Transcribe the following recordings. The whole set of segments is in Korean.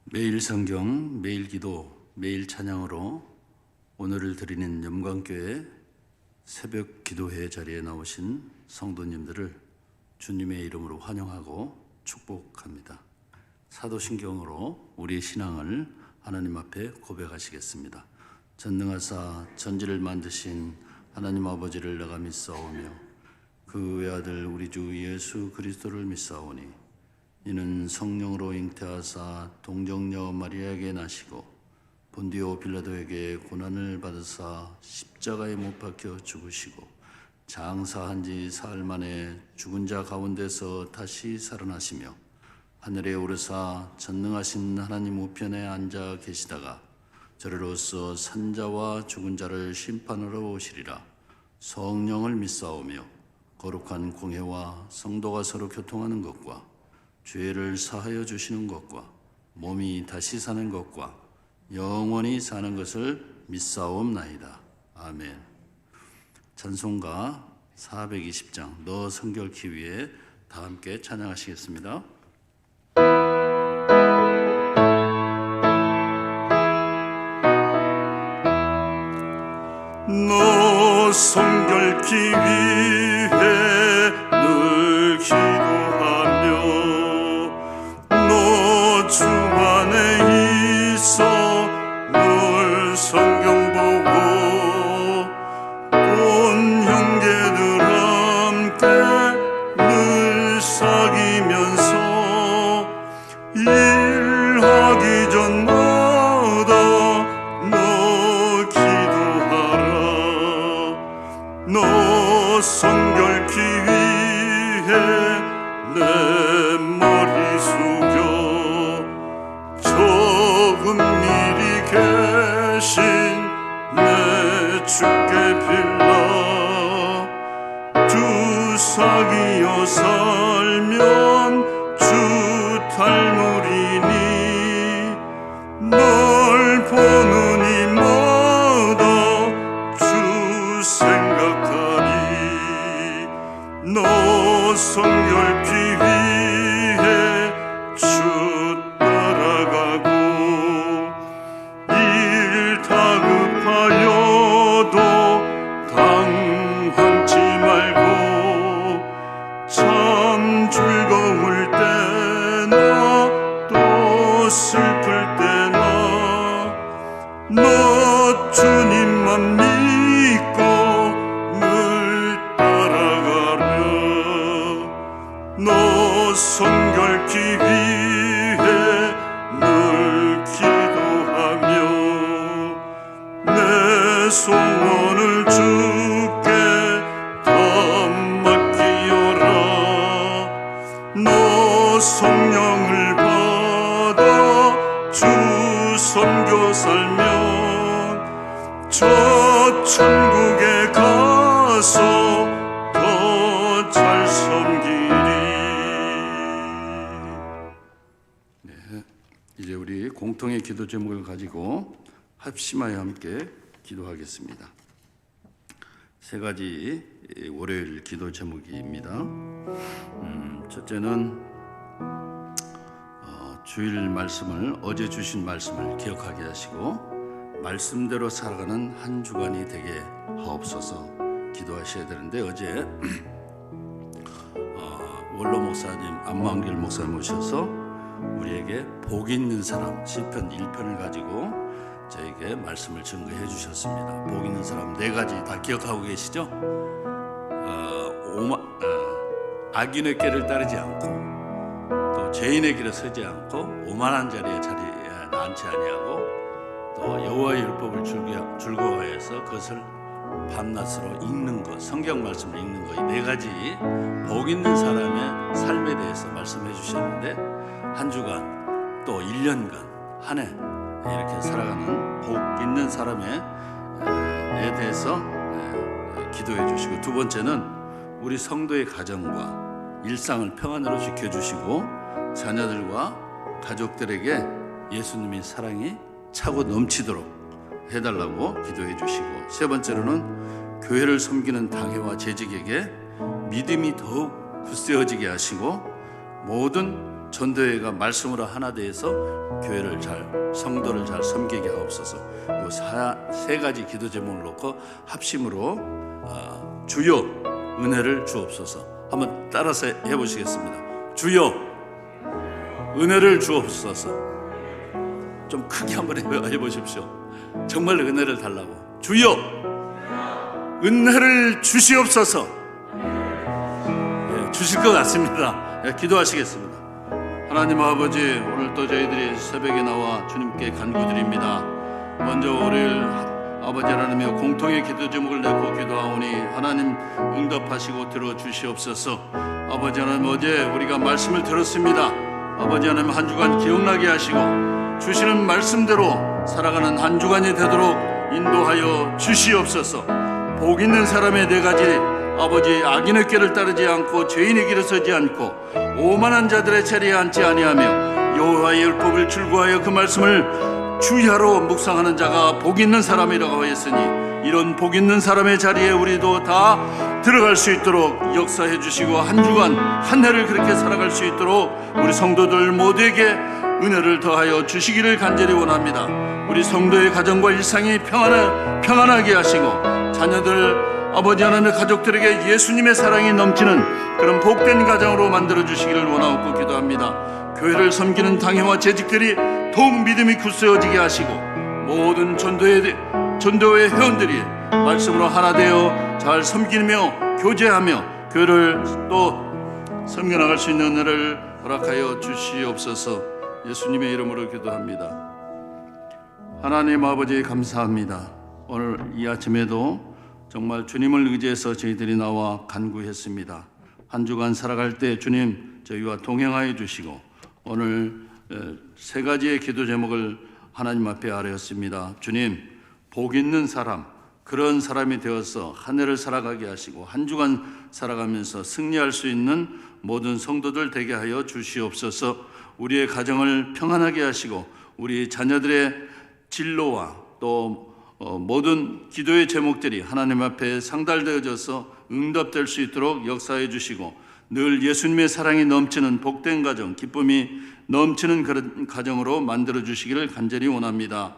매일 성경, 매일 기도, 매일 찬양으로 오늘을 드리는 영광교회 새벽 기도회 자리에 나오신 성도님들을 주님의 이름으로 환영하고 축복합니다. 사도신경으로 우리의 신앙을 하나님 앞에 고백하시겠습니다. 전능하사 전지를 만드신 하나님 아버지를 내가 믿사오며 그 외아들 우리 주 예수 그리스도를 믿사오니 이는 성령으로 잉태하사 동정녀 마리아에게 나시고 본디오 빌라도에게 고난을 받으사 십자가에 못 박혀 죽으시고 장사한 지 사흘 만에 죽은 자 가운데서 다시 살아나시며 하늘에 오르사 전능하신 하나님 우편에 앉아 계시다가 저리로서 산자와 죽은 자를 심판하러 오시리라. 성령을 믿사오며 거룩한 공회와 성도가 서로 교통하는 것과 죄를 사하여 주시는 것과 몸이 다시 사는 것과 영원히 사는 것을 믿사옵나이다. 아멘. 찬송가 420장 너 성결케 위해 다 함께 찬양하시겠습니다. 너 성결케 위해 늘 기도하며 너 주 안에 있어 늘 성경 보고 온 형제들 함께 늘 사귀면서 일하기 전마다 너 기도하라. 너 성결케 위해 내 머리 숙여 조금 미리 계신 내 주께 빌라. 주 사귀어 살면 주 닮으리니 널 보는 이마다 주 생각하리. 너 성결케 위해 주 따라가고 일 다급하여도 당황치 말고 참 즐거울 때나 또 슬플 때나 너 성결케 위해 늘 기도하며 내 소원을 주께 다 맡기어라. 너 성령을 받아 주 섬겨 살면 저 천국에 가서 더 잘 섬기리. 이제 우리 공통의 기도 제목을 가지고 합심하여 함께 기도하겠습니다. 세 가지 월요일 기도 제목입니다. 첫째는 주일 말씀을, 어제 주신 말씀을 기억하게 하시고 말씀대로 살아가는 한 주간이 되게 하옵소서 기도하셔야 되는데, 어제 원로 목사님, 안만길 목사님 오셔서 우리에게 복 있는 사람 시편 1편을 가지고 저에게 말씀을 증거해 주셨습니다. 복 있는 사람 네 가지 다 기억하고 계시죠? 악인의 길을 따르지 않고 또 죄인의 길에 서지 않고 오만한 자리에 앉지 아니하고 또 여호와의 율법을 즐거워해서 그것을 밤낮으로 읽는 것, 성경 말씀을 읽는 것, 이 네 가지 복 있는 사람의 삶에 대해서 말씀해 주셨는데, 한 주간 또 1년간 한 해 이렇게 살아가는 복 있는 사람에 대해서 기도해 주시고, 두 번째는 우리 성도의 가정과 일상을 평안으로 지켜주시고 자녀들과 가족들에게 예수님의 사랑이 차고 넘치도록 해달라고 기도해 주시고, 세 번째로는 교회를 섬기는 당회와 재직에게 믿음이 더욱 굳세어지게 하시고 모든 전도회가 말씀으로 하나 되어서 교회를 성도를 잘 섬기게 하옵소서. 이 세 가지 기도 제목을 놓고 합심으로 주여 은혜를 주옵소서. 한번 따라서 해보시겠습니다. 주여 은혜를 주옵소서. 좀 크게 한번 해보십시오. 정말 은혜를 달라고. 주여 은혜를 주시옵소서. 주실 것 같습니다. 기도하시겠습니다. 하나님 아버지, 오늘 또 저희들이 새벽에 나와 주님께 간구드립니다. 먼저 월요일 아버지 하나님의 공통의 기도 제목을 내고 기도하오니 하나님 응답하시고 들어주시옵소서. 아버지 하나님, 어제 우리가 말씀을 들었습니다. 아버지 하나님, 한 주간 기억나게 하시고 주시는 말씀대로 살아가는 한 주간이 되도록 인도하여 주시옵소서. 복 있는 사람의 네 가지, 아버지, 악인의 길을 따르지 않고 죄인의 길에 서지 않고 오만한 자들의 자리에 앉지 아니하며 여호와의 율법을 즐거워하여 그 말씀을 주야로 묵상하는 자가 복 있는 사람이라고 하였으니, 이런 복 있는 사람의 자리에 우리도 다 들어갈 수 있도록 역사해 주시고 한 주간 한 해를 그렇게 살아갈 수 있도록 우리 성도들 모두에게 은혜를 더하여 주시기를 간절히 원합니다. 우리 성도의 가정과 일상이 평안하게 하시고 자녀들, 아버지 하나님의 가족들에게 예수님의 사랑이 넘치는 그런 복된 가정으로 만들어 주시기를 원하옵고 기도합니다. 교회를 섬기는 당회와 재직들이 더욱 믿음이 굳세어지게 하시고 모든 전도회 회원들이 말씀으로 하나 되어 잘 섬기며 교제하며 교회를 또 섬겨나갈 수 있는 은혜를 허락하여 주시옵소서. 예수님의 이름으로 기도합니다. 하나님 아버지, 감사합니다. 오늘 이 아침에도 정말 주님을 의지해서 저희들이 나와 간구했습니다. 한 주간 살아갈 때 주님 저희와 동행하여 주시고 오늘 세 가지의 기도 제목을 하나님 앞에 아뢰었습니다. 주님, 복 있는 사람, 그런 사람이 되어서 한 해를 살아가게 하시고 한 주간 살아가면서 승리할 수 있는 모든 성도들 되게 하여 주시옵소서. 우리의 가정을 평안하게 하시고 우리 자녀들의 진로와 또 모든 기도의 제목들이 하나님 앞에 상달되어져서 응답될 수 있도록 역사해 주시고 늘 예수님의 사랑이 넘치는 복된 가정, 기쁨이 넘치는 그런 가정으로 만들어 주시기를 간절히 원합니다.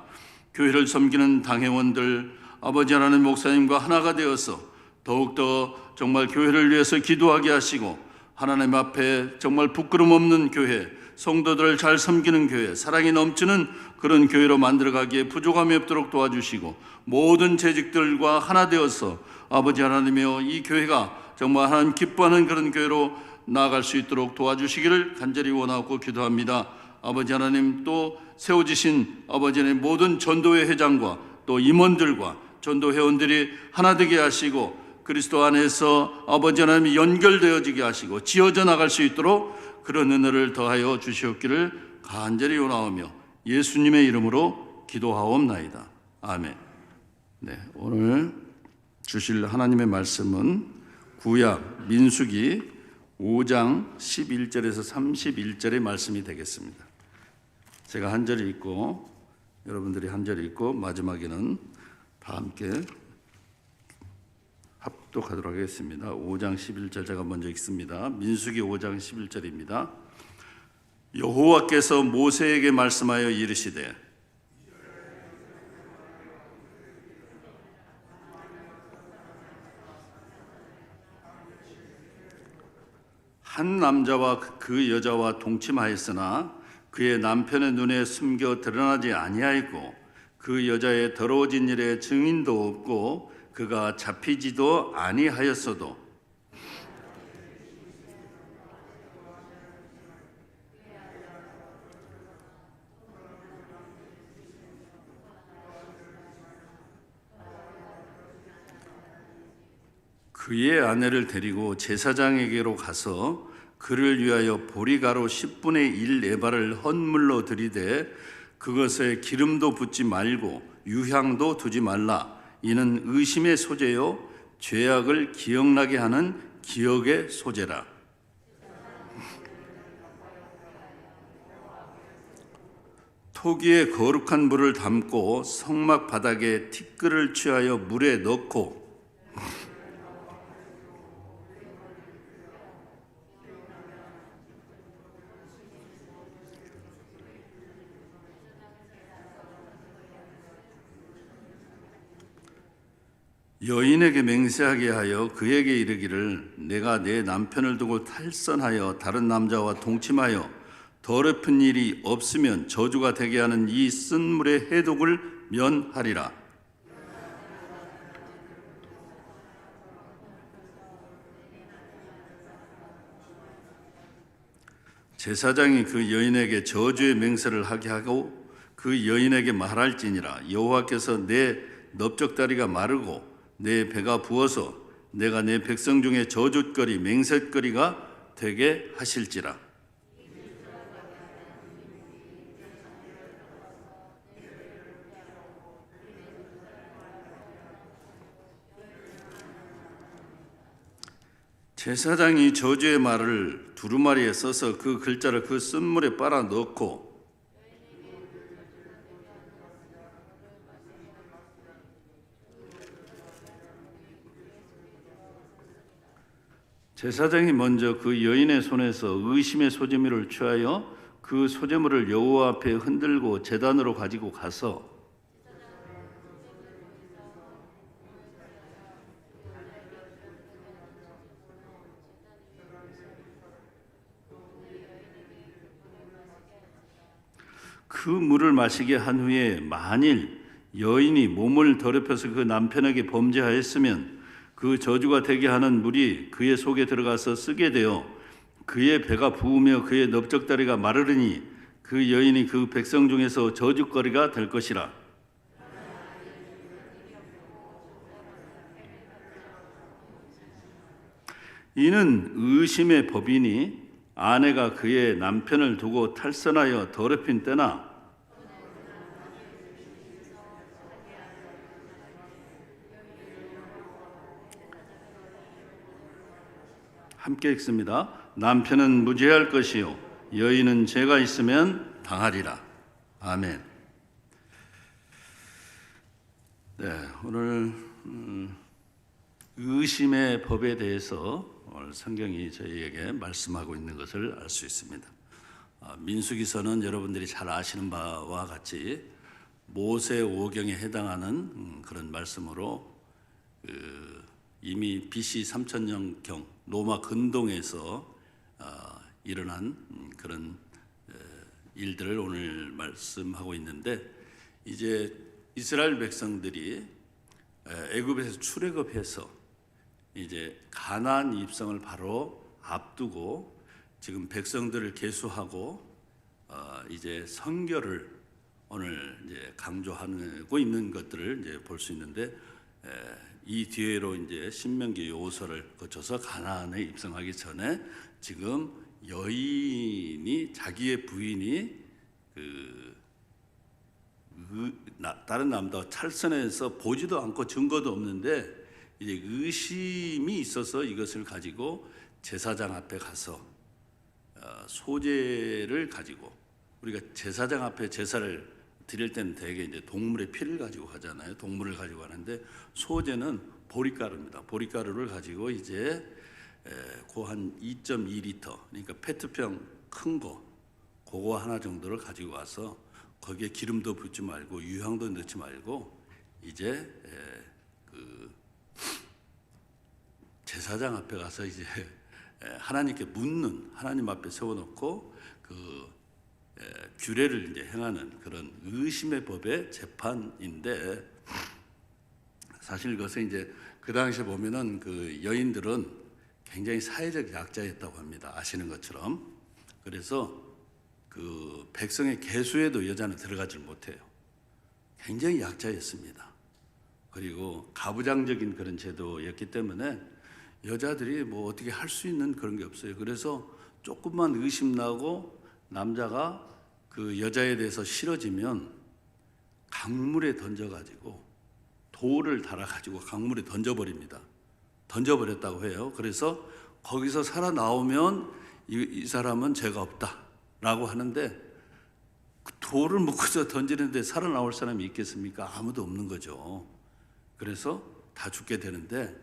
교회를 섬기는 당회원들, 아버지 하나님 목사님과 하나가 되어서 더욱더 정말 교회를 위해서 기도하게 하시고 하나님 앞에 정말 부끄럼 없는 교회, 성도들을 잘 섬기는 교회, 사랑이 넘치는 그런 교회로 만들어가기에 부족함이 없도록 도와주시고 모든 재직들과 하나 되어서 아버지 하나님이여 이 교회가 정말 하나님 기뻐하는 그런 교회로 나아갈 수 있도록 도와주시기를 간절히 원하고 기도합니다. 아버지 하나님, 또 세워지신 아버지 하나님 모든 전도회 회장과 또 임원들과 전도 회원들이 하나 되게 하시고 그리스도 안에서 아버지 하나님이 연결되어지게 하시고 지어져 나갈 수 있도록 그런 은혜를 더하여 주시옵기를 간절히 원하오며 예수님의 이름으로 기도하옵나이다. 아멘. 네, 오늘 주실 하나님의 말씀은 구약 민수기 5장 11절에서 31절의 말씀이 되겠습니다. 제가 한 절 읽고 여러분들이 한 절 읽고 마지막에는 다 함께 합독하도록 하겠습니다. 5장 11절 제가 먼저 읽습니다. 민수기 5장 11절입니다. 여호와께서 모세에게 말씀하여 이르시되 한 남자와 그 여자와 동침하였으나 그의 남편의 눈에 숨겨 드러나지 아니하였고 그 여자의 더러워진 일에 증인도 없고 그가 잡히지도 아니하였어도 그의 아내를 데리고 제사장에게로 가서 그를 위하여 보리가루 10분의 1 에바를 헌물로 들이되 그것에 기름도 붓지 말고 유향도 두지 말라. 이는 의심의 소재요 죄악을 기억나게 하는 기억의 소재라. 토기에 거룩한 물을 담고 성막 바닥에 티끌을 취하여 물에 넣고 여인에게 맹세하게 하여 그에게 이르기를 내가 내 남편을 두고 탈선하여 다른 남자와 동침하여 더럽힌 일이 없으면 저주가 되게 하는 이 쓴 물의 해독을 면하리라. 제사장이 그 여인에게 저주의 맹세를 하게 하고 그 여인에게 말할지니라. 여호와께서 내 넓적다리가 마르고 내 배가 부어서 내가 내 백성 중에 저주거리 맹세거리가 되게 하실지라. 제사장이 저주의 말을 두루마리에 써서 그 글자를 그 쓴물에 빨아 넣고 제사장이 먼저 그 여인의 손에서 의심의 소재물을 취하여 그 소재물을 여호와 앞에 흔들고 제단으로 가지고 가서 그 물을 마시게 한 후에 만일 여인이 몸을 더럽혀서 그 남편에게 범죄하였으면 그 저주가 되게 하는 물이 그의 속에 들어가서 쓰게 되어 그의 배가 부으며 그의 넓적다리가 마르르니 그 여인이 그 백성 중에서 저주거리가 될 것이라. 이는 의심의 법이니 아내가 그의 남편을 두고 탈선하여 더럽힌 때나 함께 읽습니다. 남편은 무죄할 것이요 여인은 죄가 있으면 당하리라. 아멘. 네, 오늘 의심의 법에 대해서 오늘 성경이 저희에게 말씀하고 있는 것을 알 수 있습니다. 민수기서는 여러분들이 잘 아시는 바와 같이 모세 오경에 해당하는 그런 말씀으로 이미 BC 3000년경 로마 근동에서 일어난 그런 일들을 오늘 말씀하고 있는데, 이제 이스라엘 백성들이 애굽에서 출애굽해서 이제 가나안 입성을 바로 앞두고 지금 백성들을 계수하고 이제 선결을 오늘 이제 강조하고 있는 것들을 이제 볼 수 있는데, 이 뒤에로 이제 신명기 요소를 거쳐서 가나안에 입성하기 전에 지금 여인이 자기의 부인이 다른 남자와 찰선해서 보지도 않고 증거도 없는데 이제 의심이 있어서 이것을 가지고 제사장 앞에 가서 소재를 가지고, 우리가 제사장 앞에 제사를 드릴 때는 대개 이제 동물의 피를 가지고 가잖아요. 동물을 가지고 가는데 소재는 보리가루입니다. 보리가루를 가지고 이제 그 한 2.2리터, 그러니까 페트병 큰 거, 그거 하나 정도를 가지고 와서 거기에 기름도 붓지 말고 유향도 넣지 말고 이제 그 제사장 앞에 가서 이제 하나님께 묻는, 하나님 앞에 세워놓고 그 규례를 이제 행하는 그런 의심의 법의 재판인데, 사실 그것은 이제 그 당시에 보면은 그 여인들은 굉장히 사회적 약자였다고 합니다. 아시는 것처럼. 그래서 그 백성의 계수에도 여자는 들어가질 못해요. 굉장히 약자였습니다. 그리고 가부장적인 그런 제도였기 때문에 여자들이 뭐 어떻게 할 수 있는 그런 게 없어요. 그래서 조금만 의심 나고 남자가 그 여자에 대해서 싫어지면 강물에 던져가지고 돌을 달아가지고 강물에 던져버립니다. 던져버렸다고 해요. 그래서 거기서 살아나오면 이 사람은 죄가 없다라고 하는데, 그 돌을 묶어서 던지는데 살아나올 사람이 있겠습니까? 아무도 없는 거죠. 그래서 다 죽게 되는데,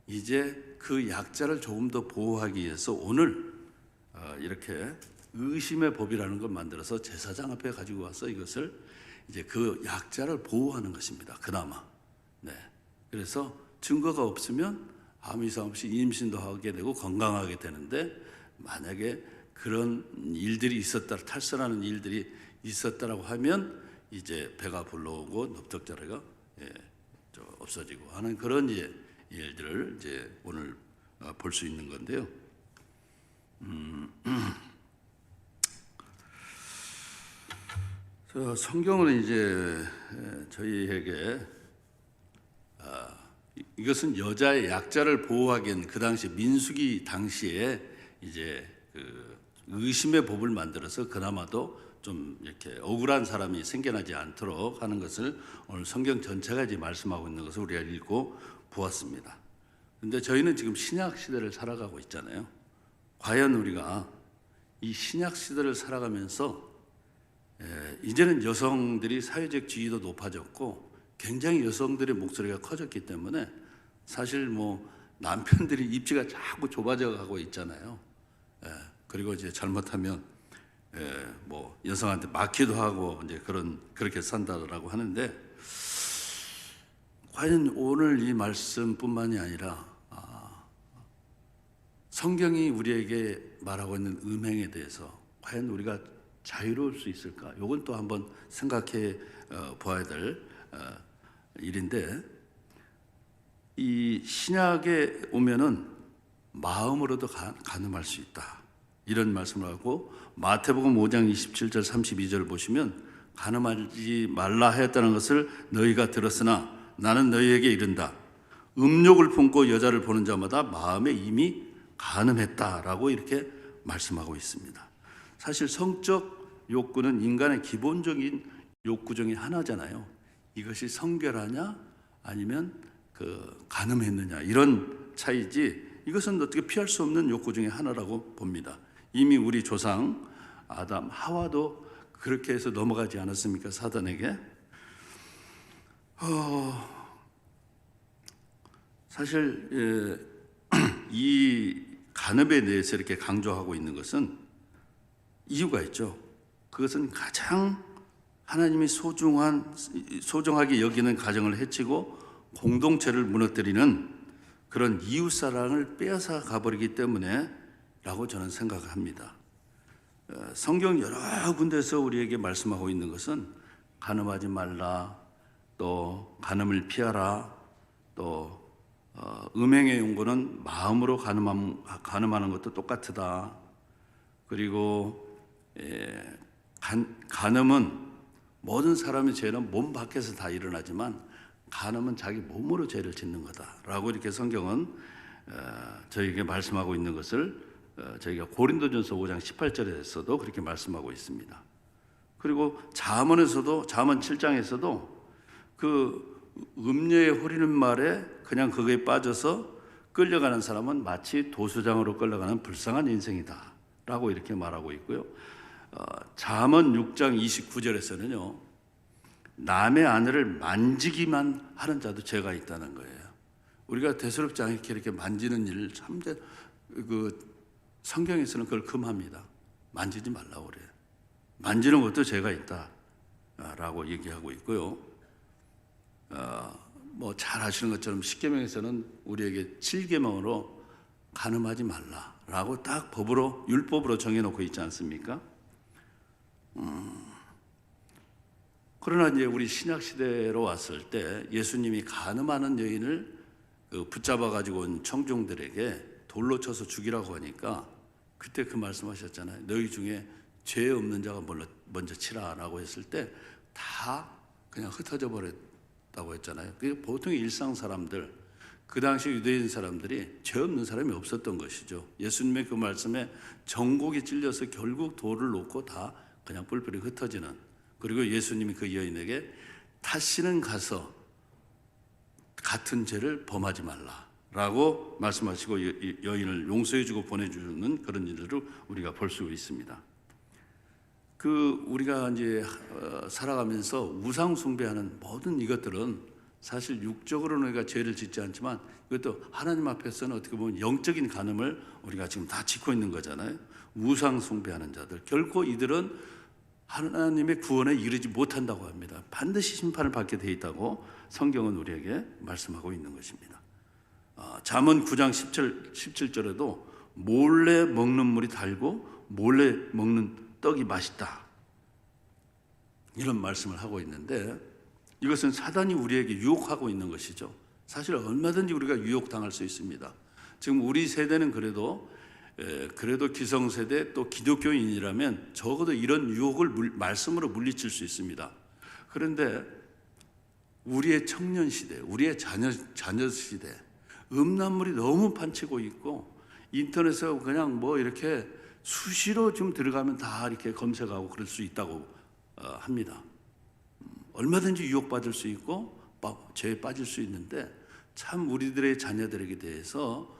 이제 그 약자를 조금 더 보호하기 위해서 오늘 이렇게 의심의 법이라는 걸 만들어서 제사장 앞에 가지고 와서 이것을 이제 그 약자를 보호하는 것입니다. 그나마. 네. 그래서 증거가 없으면 아무 이상 없이 임신도 하게 되고 건강하게 되는데, 만약에 그런 일들이 있었다, 탈선하는 일들이 있었다라고 하면 이제 배가 불러오고 넙적자리가 없어지고 하는 그런 일들을 이제 오늘 볼 수 있는 건데요. 성경은 이제 저희에게 이것은 여자의 약자를 보호하기엔 그 당시 민수기 당시에 이제 그 의심의 법을 만들어서 그나마도 좀 이렇게 억울한 사람이 생겨나지 않도록 하는 것을 오늘 성경 전체가 이제 말씀하고 있는 것을 우리가 읽고 보았습니다. 그런데 저희는 지금 신약 시대를 살아가고 있잖아요. 과연 우리가 이 신약 시대를 살아가면서 이제는 여성들이 사회적 지위도 높아졌고 굉장히 여성들의 목소리가 커졌기 때문에 사실 뭐 남편들이 입지가 자꾸 좁아져 가고 있잖아요. 그리고 이제 잘못하면 뭐 여성한테 맞기도 하고 이제 그렇게 산다라고 하는데, 과연 오늘 이 말씀뿐만이 아니라 성경이 우리에게 말하고 있는 음행에 대해서 과연 우리가 자유로울 수 있을까? 이건 또 한번 생각해 보아야 될 일인데, 이 신약에 오면은 마음으로도 간음할 수 있다, 이런 말씀을 하고, 마태복음 5장 27절 32절 보시면 간음하지 말라 하였다는 것을 너희가 들었으나 나는 너희에게 이른다. 음욕을 품고 여자를 보는 자마다 마음에 이미 간음했다라고 이렇게 말씀하고 있습니다. 사실 성적 욕구는 인간의 기본적인 욕구 중에 하나잖아요. 이것이 성결하냐 아니면 간음했느냐, 이런 차이지 이것은 어떻게 피할 수 없는 욕구 중에 하나라고 봅니다. 이미 우리 조상 아담 하와도 그렇게 해서 넘어가지 않았습니까? 사단에게. 사실 이 간음에 대해서 이렇게 강조하고 있는 것은 이유가 있죠. 그것은 가장 하나님이 소중하게 여기는 가정을 해치고 공동체를 무너뜨리는 그런 이웃사랑을 빼앗아 가버리기 때문에 라고 저는 생각합니다. 성경 여러 군데서 우리에게 말씀하고 있는 것은 간음하지 말라, 또 간음을 피하라, 또 음행의 용고는 마음으로 간음하는 것도 똑같다. 그리고 간음은 모든 사람의 죄는 몸 밖에서 다 일어나지만 간음은 자기 몸으로 죄를 짓는 거다라고 이렇게 성경은 저희에게 말씀하고 있는 것을 저희가 고린도전서 5장 18절에서도 그렇게 말씀하고 있습니다. 그리고 잠언 7장에서도 그 음녀의 후리는 말에 그냥 거기에 빠져서 끌려가는 사람은 마치 도수장으로 끌려가는 불쌍한 인생이다 라고 이렇게 말하고 있고요. 잠언 6장 29절에서는요, 남의 아내를 만지기만 하는 자도 죄가 있다는 거예요. 우리가 대수롭지 않게 이렇게 만지는 일을 참 성경에서는 그걸 금합니다. 만지지 말라고 그래요. 만지는 것도 죄가 있다라고 얘기하고 있고요. 뭐 잘 아시는 것처럼 십계명에서는 우리에게 7계명으로 간음하지 말라라고 딱 율법으로 정해놓고 있지 않습니까? 그러나 이제 우리 신약 시대로 왔을 때 예수님이 간음하는 여인을 붙잡아 가지고 온 청중들에게 돌로 쳐서 죽이라고 하니까 그때 그 말씀하셨잖아요. 너희 중에 죄 없는 자가 먼저 치라라고 했을 때 다 그냥 흩어져 버렸다고 했잖아요. 그게 보통 일상 사람들, 그 당시 유대인 사람들이 죄 없는 사람이 없었던 것이죠. 예수님의 그 말씀에 정곡이 찔려서 결국 돌을 놓고 다 그냥 뿔뿔이 흩어지는, 그리고 예수님이 그 여인에게 다시는 가서 같은 죄를 범하지 말라라고 말씀하시고 여인을 용서해주고 보내주는 그런 일들을 우리가 볼 수 있습니다. 우리가 이제 살아가면서 우상 숭배하는 모든 이것들은 사실 육적으로는 우리가 죄를 짓지 않지만 이것도 하나님 앞에서는 어떻게 보면 영적인 간음을 우리가 지금 다 짓고 있는 거잖아요. 우상 숭배하는 자들, 결코 이들은 하나님의 구원에 이르지 못한다고 합니다. 반드시 심판을 받게 돼 있다고 성경은 우리에게 말씀하고 있는 것입니다. 잠언 9장 17절에도 몰래 먹는 물이 달고 몰래 먹는 떡이 맛있다, 이런 말씀을 하고 있는데, 이것은 사단이 우리에게 유혹하고 있는 것이죠. 사실 얼마든지 우리가 유혹당할 수 있습니다. 지금 우리 세대는 그래도 기성세대 또 기독교인이라면 적어도 이런 유혹을 말씀으로 물리칠 수 있습니다. 그런데 우리의 청년 시대, 우리의 자녀 시대, 음란물이 너무 판치고 있고 인터넷에 그냥 뭐 이렇게 수시로 좀 들어가면 다 이렇게 검색하고 그럴 수 있다고 합니다. 얼마든지 유혹받을 수 있고 죄에 빠질 수 있는데, 참 우리들의 자녀들에게 대해서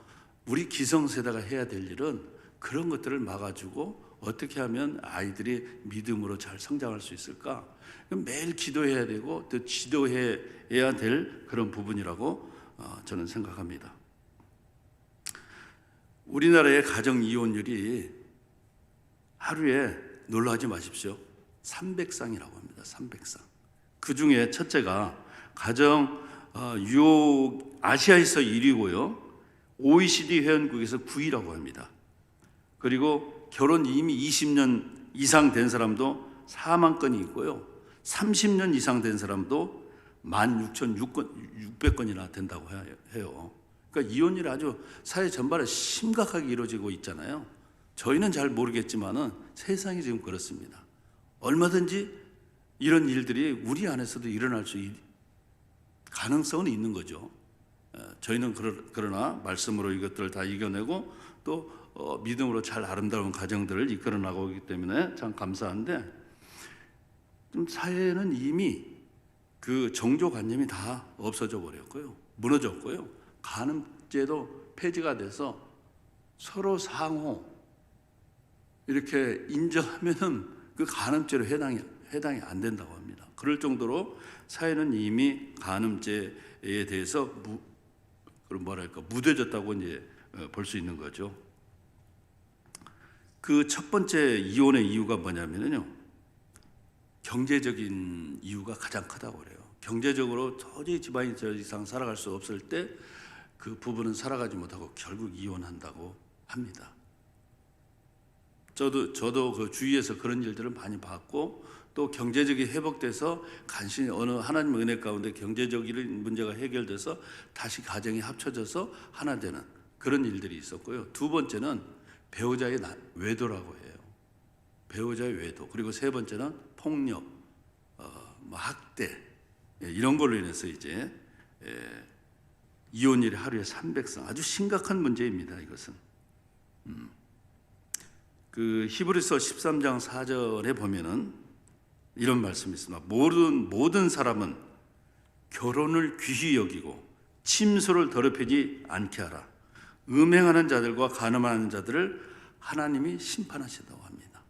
우리 기성세대가 해야 될 일은 그런 것들을 막아주고 어떻게 하면 아이들이 믿음으로 잘 성장할 수 있을까? 매일 기도해야 되고 또 지도해야 될 그런 부분이라고 저는 생각합니다. 우리나라의 가정 이혼율이 하루에, 놀라지 마십시오, 300쌍이라고 합니다. 300쌍. 그 중에 첫째가 가정 유혹 아시아에서 1위고요. OECD 회원국에서 9위라고 합니다. 그리고 결혼 이미 20년 이상 된 사람도 4만 건이 있고요. 30년 이상 된 사람도 16,600건이나 된다고 해요. 그러니까 이혼율이 아주 사회 전반에 심각하게 이루어지고 있잖아요. 저희는 잘 모르겠지만은 세상이 지금 그렇습니다. 얼마든지 이런 일들이 우리 안에서도 일어날 수 가능성은 있는 거죠. 저희는 그러나 말씀으로 이것들을 다 이겨내고 또 믿음으로 잘 아름다운 가정들을 이끌어 나가기 때문에 참 감사한데, 좀 사회는 이미 그 정조관념이 다 없어져 버렸고요, 무너졌고요, 간음죄도 폐지가 돼서 서로 상호 이렇게 인정하면은 그 간음죄로 해당이 안 된다고 합니다. 그럴 정도로 사회는 이미 간음죄에 대해서 무뎌졌다고 이제 볼 수 있는 거죠. 그 첫 번째 이혼의 이유가 뭐냐면요, 경제적인 이유가 가장 크다고 그래요. 경제적으로 도저히 집안이 더 이상 살아갈 수 없을 때 그 부부는 살아가지 못하고 결국 이혼한다고 합니다. 저도 그 주위에서 그런 일들을 많이 봤고 또 경제적이 회복돼서 간신히 어느 하나님 은혜 가운데 경제적인 문제가 해결돼서 다시 가정이 합쳐져서 하나 되는 그런 일들이 있었고요. 두 번째는 배우자의 외도라고 해요. 배우자의 외도. 그리고 세 번째는 폭력, 학대 이런 걸로 인해서 이제 이혼율이 하루에 300성 아주 심각한 문제입니다. 이것은 그 히브리서 13장 4절에 보면은 이런 말씀이 있습니다. 모든 사람은 결혼을 귀히 여기고 침소를 더럽히지 않게 하라. 음행하는 자들과 간음하는 자들을 하나님이 심판하신다고 합니다.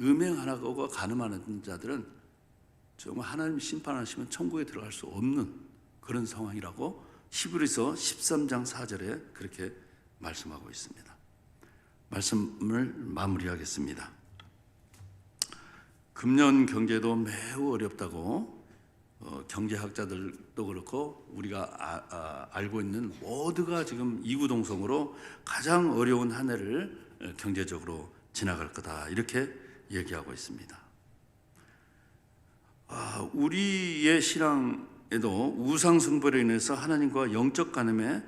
음행하고 간음하는 자들은 정말 하나님이 심판하시면 천국에 들어갈 수 없는 그런 상황이라고 히브리서 13장 4절에 그렇게 말씀하고 있습니다. 말씀을 마무리하겠습니다. 금년 경제도 매우 어렵다고 경제학자들도 그렇고 우리가 알고 있는 모두가 지금 이구동성으로 가장 어려운 한 해를 경제적으로 지나갈 거다 이렇게 얘기하고 있습니다. 우리의 신앙에도 우상숭배로 인해서 하나님과 영적 간음에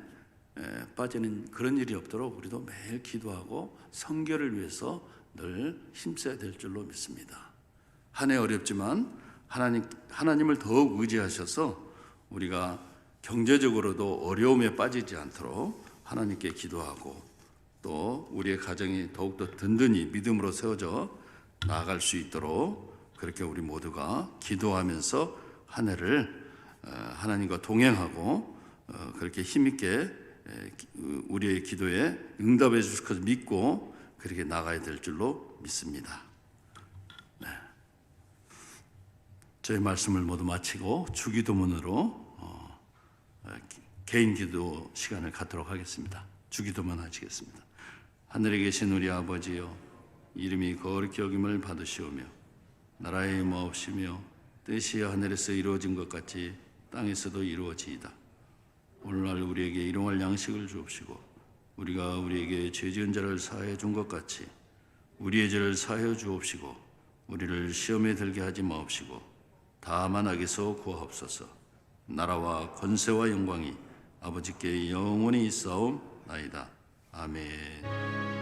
빠지는 그런 일이 없도록 우리도 매일 기도하고 성결을 위해서 늘 힘써야 될 줄로 믿습니다. 한 해 어렵지만 하나님을 더욱 의지하셔서 우리가 경제적으로도 어려움에 빠지지 않도록 하나님께 기도하고 또 우리의 가정이 더욱더 든든히 믿음으로 세워져 나아갈 수 있도록 그렇게 우리 모두가 기도하면서 한 해를 하나님과 동행하고 그렇게 힘있게 우리의 기도에 응답해 주실 것을 믿고 그렇게 나가야 될 줄로 믿습니다. 저희 말씀을 모두 마치고 주기도문으로 개인 기도 시간을 갖도록 하겠습니다. 주기도문 하시겠습니다. 하늘에 계신 우리 아버지여, 이름이 거룩히 여김을 받으시오며 나라의 임하옵시며 뜻이 하늘에서 이루어진 것 같이 땅에서도 이루어지이다. 오늘날 우리에게 일용할 양식을 주옵시고 우리가 우리에게 죄 지은 자를 사하여 준 것 같이 우리의 죄를 사하여 주옵시고 우리를 시험에 들게 하지 마옵시고 다만 악에서 구하옵소서. 나라와 권세와 영광이 아버지께 영원히 있사옵나이다. 아멘.